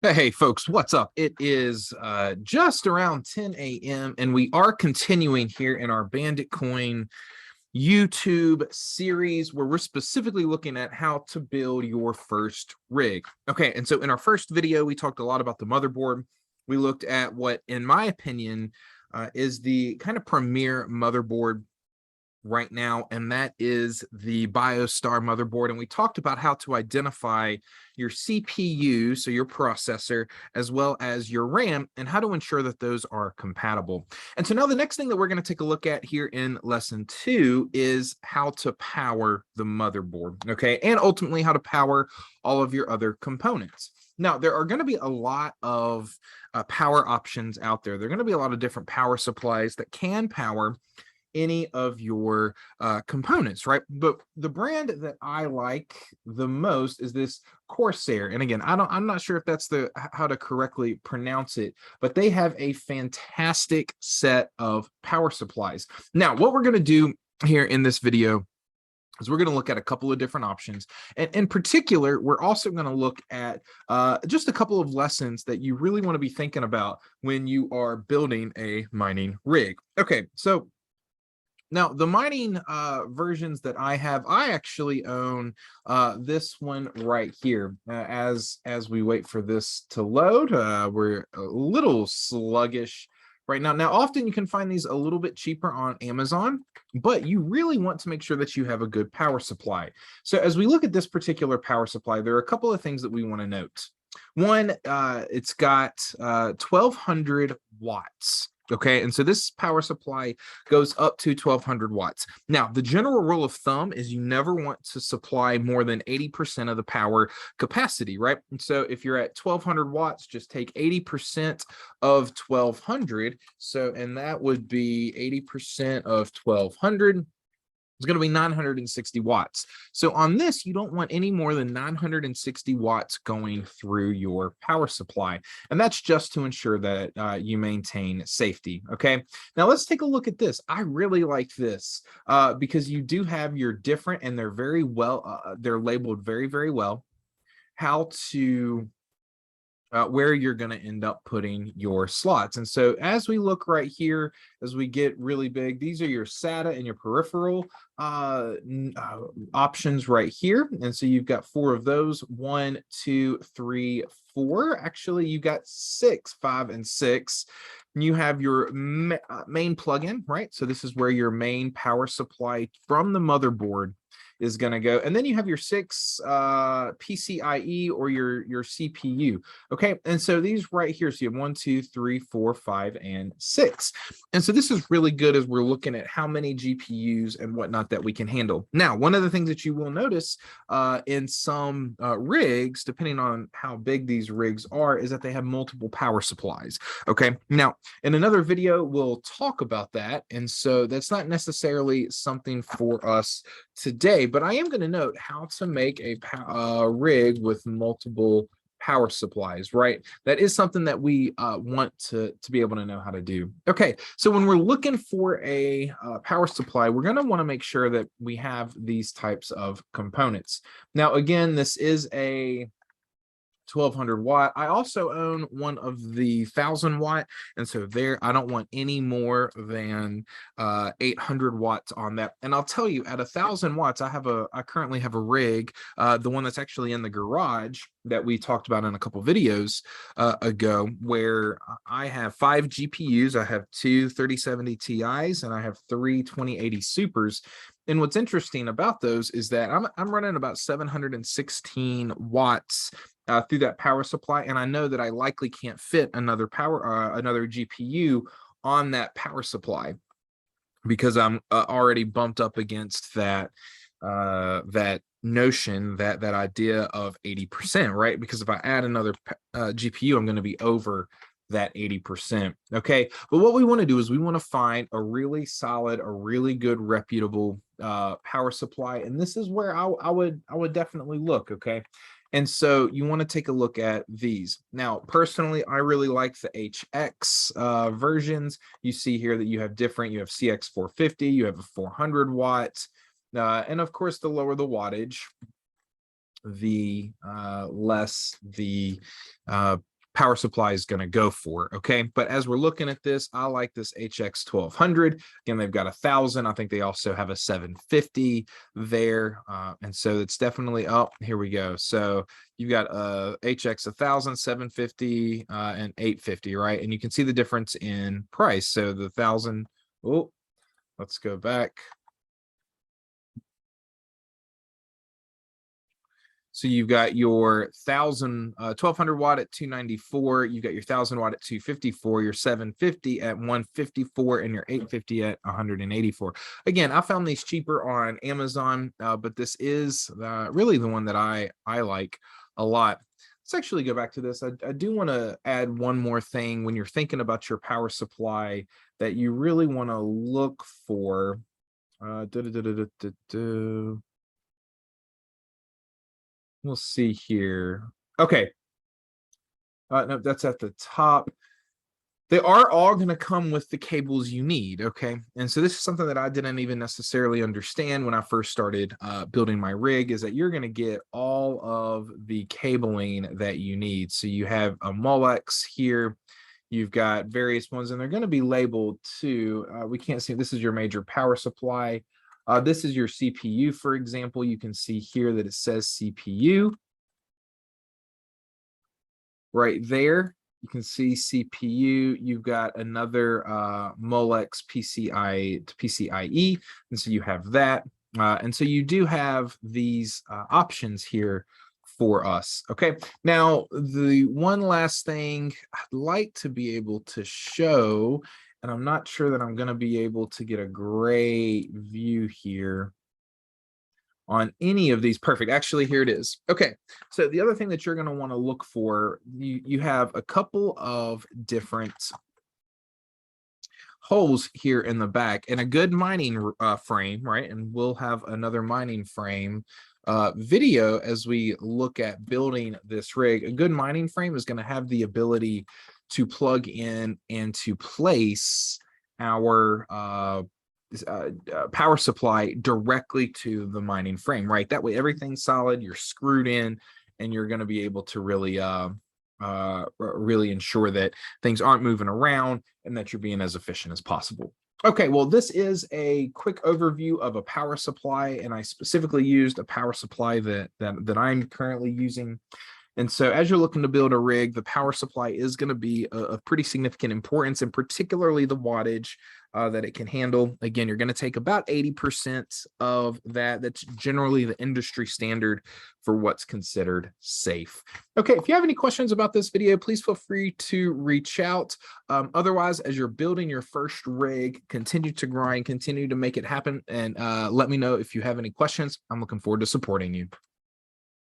Hey folks, what's up? It is just around 10 a.m. and we are continuing here in our Bandit Coin YouTube series where we're specifically looking at how to build your first rig. Okay, and so in our first video, we talked a lot about the motherboard. We looked at what, in my opinion, is the kind of premier motherboard right now, and that is the BioStar motherboard. And we talked about how to identify your CPU, so your processor, as well as your RAM, and how to ensure that those are compatible. And so now the next thing that we're going to take a look at here in lesson 2 is how to power the motherboard, okay, and ultimately how to power all of your other components. Now, there are going to be a lot of power options out there. There are going to be a lot of different power supplies that can power any of your components, right? But the brand that I like the most is this Corsair. And again, I'm not sure if that's how to correctly pronounce it, but they have a fantastic set of power supplies. Now, what we're going to do here in this video is we're going to look at a couple of different options. And in particular, we're also going to look at just a couple of lessons that you really want to be thinking about when you are building a mining rig. Okay, so now, the mining versions that I have, I actually own this one right here. As we wait for this to load, we're a little sluggish right now. Now, often you can find these a little bit cheaper on Amazon, but you really want to make sure that you have a good power supply. So as we look at this particular power supply, there are a couple of things that we want to note. One, it's got 1200 watts. Okay, and so this power supply goes up to 1200 watts. Now, the general rule of thumb is you never want to supply more than 80% of the power capacity, right? And so if you're at 1200 watts, just take 80% of 1200. So, and that would be 80% of 1200. It's going to be 960 watts. So on this, you don't want any more than 960 watts going through your power supply. And that's just to ensure that you maintain safety. Okay. Now let's take a look at this. I really like this because you do have your different, and they're very well, they're labeled very, very well, how to where you're going to end up putting your slots. And so as we look right here, as we get really big, these are your SATA and your peripheral options right here. And so you've got 4 of those, 1, 2, 3, 4. Actually, you got 6, 5, and 6. And you have your main plugin, right? So this is where your main power supply from the motherboard is going to go. And then you have your 6 PCIe or your CPU. Okay. And so these right here, so you have 1, 2, 3, 4, 5, and 6. And so this is really good as we're looking at how many GPUs and whatnot that we can handle. Now, one of the things that you will notice in some rigs, depending on how big these rigs are, is that they have multiple power supplies. Okay. Now, in another video, we'll talk about that. And so that's not necessarily something for us today, but I am going to note how to make a rig with multiple power supplies, right? That is something that we want to be able to know how to do. Okay, so when we're looking for a power supply, we're going to want to make sure that we have these types of components. Now, again, this is a 1200 watt. I also own one of the 1000 watt, and so there I don't want any more than 800 watts on that. And I'll tell you, at 1000 watts, I currently have a rig, the one that's actually in the garage that we talked about in a couple videos ago, where I have 5 GPUs. I have 2 3070 Ti's and I have 3 2080 Supers. And what's interesting about those is that I'm running about 716 watts through that power supply, and I know that I likely can't fit another GPU on that power supply because I'm already bumped up against that notion, that idea of 80%, right? Because if I add another GPU, I'm going to be over that 80%. Okay, but what we want to do is we want to find a really solid, a really good, reputable power supply, and this is where I would definitely look. Okay. And so you want to take a look at these. Now, personally, I really like the HX versions. You see here that you have CX 450, you have a 400 watts, and of course, the lower the wattage, the less the power supply is going to go for. Okay, but as we're looking at this, I like this HX 1200. Again, they've got 1,000. I think they also have a 750 there, and so it's definitely up. Here we go. So you've got HX 1,000, 750, and 850, right? And you can see the difference in price. So the 1,000. Oh, let's go back. So you've got your 1,200 watt at 294. You've got your 1,000 watt at 254, your 750 at 154, and your 850 at 184. Again, I found these cheaper on Amazon, but this is really the one that I like a lot. Let's actually go back to this. I do want to add one more thing when you're thinking about your power supply that you really want to look for. We'll see here. Okay. No, that's at the top. They are all going to come with the cables you need. Okay. And so this is something that I didn't even necessarily understand when I first started building my rig, is that you're going to get all of the cabling that you need. So you have a Molex here. You've got various ones, and they're going to be labeled too. We can't see. This is your major power supply. This is your CPU, for example. You can see here that it says CPU right there. You can see CPU. You've got another Molex PCI to PCIe, and so you have that. And so you do have these options here for us. Okay, now the one last thing I'd like to be able to show, and I'm not sure that I'm going to be able to get a great view here on any of these. Perfect. Actually, here it is. Okay, so the other thing that you're going to want to look for, you have a couple of different holes here in the back, and a good mining frame, right? And we'll have another mining frame video as we look at building this rig. A good mining frame is going to have the ability to plug in and to place our power supply directly to the mining frame, right? That way everything's solid, you're screwed in, and you're going to be able to really really ensure that things aren't moving around and that you're being as efficient as possible. Okay, well, this is a quick overview of a power supply, and I specifically used a power supply that I'm currently using. And so as you're looking to build a rig, the power supply is going to be of pretty significant importance, and particularly the wattage that it can handle. Again, you're going to take about 80% of that. That's generally the industry standard for what's considered safe. Okay, if you have any questions about this video, please feel free to reach out. Otherwise, as you're building your first rig, continue to grind, continue to make it happen, and let me know if you have any questions. I'm looking forward to supporting you.